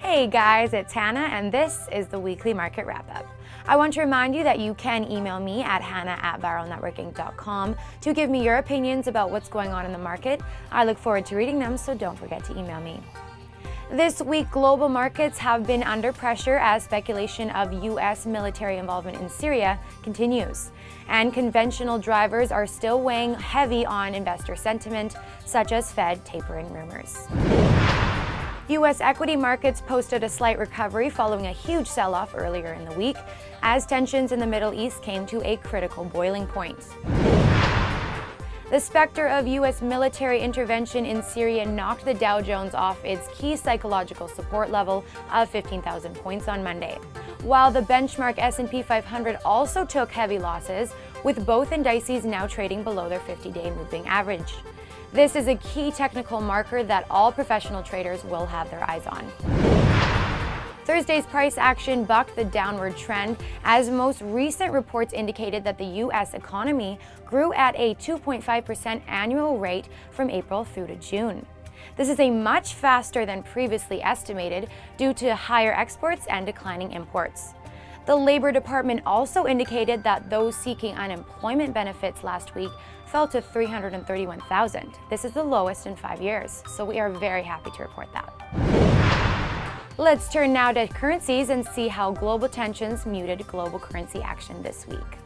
Hey guys, it's Hannah and this is the weekly market wrap-up. I want to remind you that you can email me at hannah@viralnetworking.com to give me your opinions about what's going on in the market. I look forward to reading them, so don't forget to email me. This week, global markets have been under pressure as speculation of U.S. military involvement in Syria continues. And conventional drivers are still weighing heavy on investor sentiment, such as Fed tapering rumors. U.S. equity markets posted a slight recovery following a huge sell-off earlier in the week, as tensions in the Middle East came to a critical boiling point. The specter of U.S. military intervention in Syria knocked the Dow Jones off its key psychological support level of 15,000 points on Monday, while the benchmark S&P 500 also took heavy losses, with both indices now trading below their 50-day moving average. This is a key technical marker that all professional traders will have their eyes on. Thursday's price action bucked the downward trend as most recent reports indicated that the U.S. economy grew at a 2.5% annual rate from April through to June. This is a much faster than previously estimated due to higher exports and declining imports. The Labor Department also indicated that those seeking unemployment benefits last week fell to 331,000. This is the lowest in 5 years, so we are very happy to report that. Let's turn now to currencies and see how global tensions muted global currency action this week.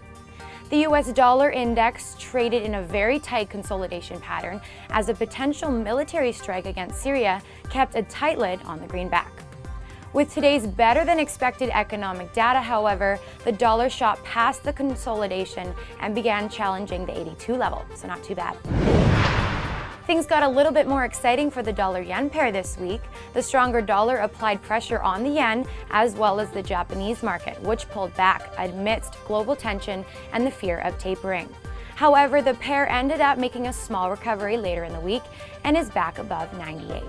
The U.S. dollar index traded in a very tight consolidation pattern as a potential military strike against Syria kept a tight lid on the greenback. With today's better-than-expected economic data, however, the dollar shot past the consolidation and began challenging the 82 level, so not too bad. Things got a little bit more exciting for the dollar-yen pair this week. The stronger dollar applied pressure on the yen as well as the Japanese market, which pulled back amidst global tension and the fear of tapering. However, the pair ended up making a small recovery later in the week and is back above 98.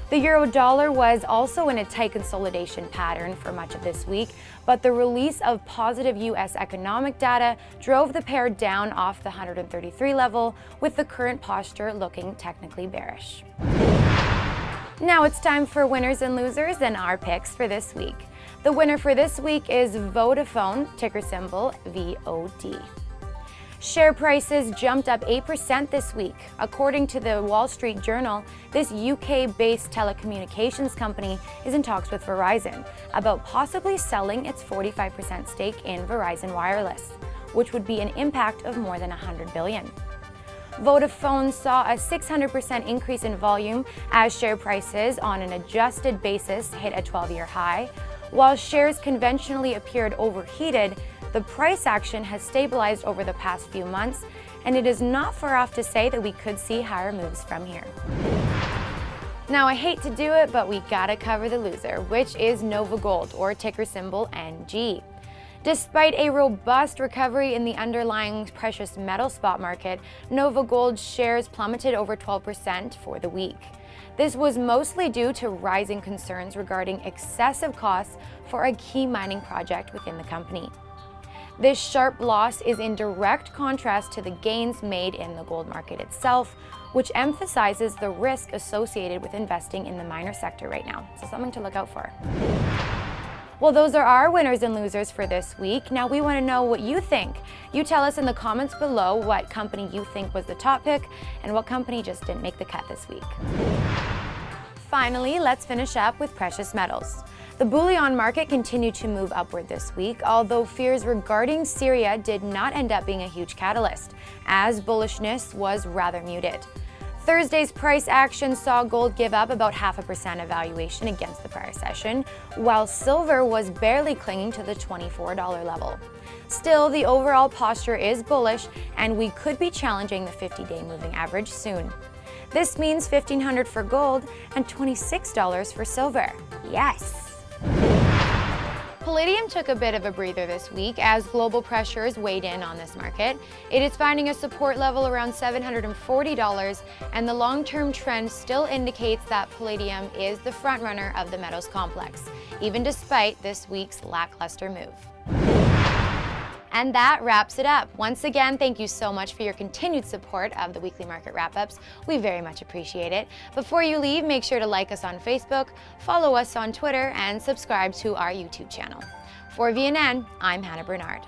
The euro-dollar was also in a tight consolidation pattern for much of this week, but the release of positive U.S. economic data drove the pair down off the 133 level, with the current posture looking technically bearish. Now it's time for winners and losers and our picks for this week. The winner for this week is Vodafone, ticker symbol VOD. Share prices jumped up 8% this week. According to the Wall Street Journal, this UK-based telecommunications company is in talks with Verizon about possibly selling its 45% stake in Verizon Wireless, which would be an impact of more than $100 billion. Vodafone saw a 600% increase in volume as share prices on an adjusted basis hit a 12-year high. While shares conventionally appeared overheated, the price action has stabilized over the past few months, and it is not far off to say that we could see higher moves from here. Now, I hate to do it, but we gotta cover the loser, which is Nova Gold, or ticker symbol NG. Despite a robust recovery in the underlying precious metal spot market, Nova Gold shares plummeted over 12% for the week. This was mostly due to rising concerns regarding excessive costs for a key mining project within the company. This sharp loss is in direct contrast to the gains made in the gold market itself, which emphasizes the risk associated with investing in the miner sector right now. So something to look out for. Well, those are our winners and losers for this week. Now we want to know what you think. You tell us in the comments below what company you think was the top pick and what company just didn't make the cut this week. Finally, let's finish up with precious metals. The bullion market continued to move upward this week, although fears regarding Syria did not end up being a huge catalyst, as bullishness was rather muted. Thursday's price action saw gold give up about 0.5% of valuation against the prior session, while silver was barely clinging to the $24 level. Still, the overall posture is bullish, and we could be challenging the 50-day moving average soon. This means $1,500 for gold and $26 for silver. Yes! Palladium took a bit of a breather this week as global pressures weighed in on this market. It is finding a support level around $740, and the long-term trend still indicates that palladium is the frontrunner of the metals complex, even despite this week's lackluster move. And that wraps it up. Once again, thank you so much for your continued support of the weekly market wrap-ups. We very much appreciate it. Before you leave, make sure to like us on Facebook, follow us on Twitter, and subscribe to our YouTube channel. For VNN, I'm Hannah Bernard.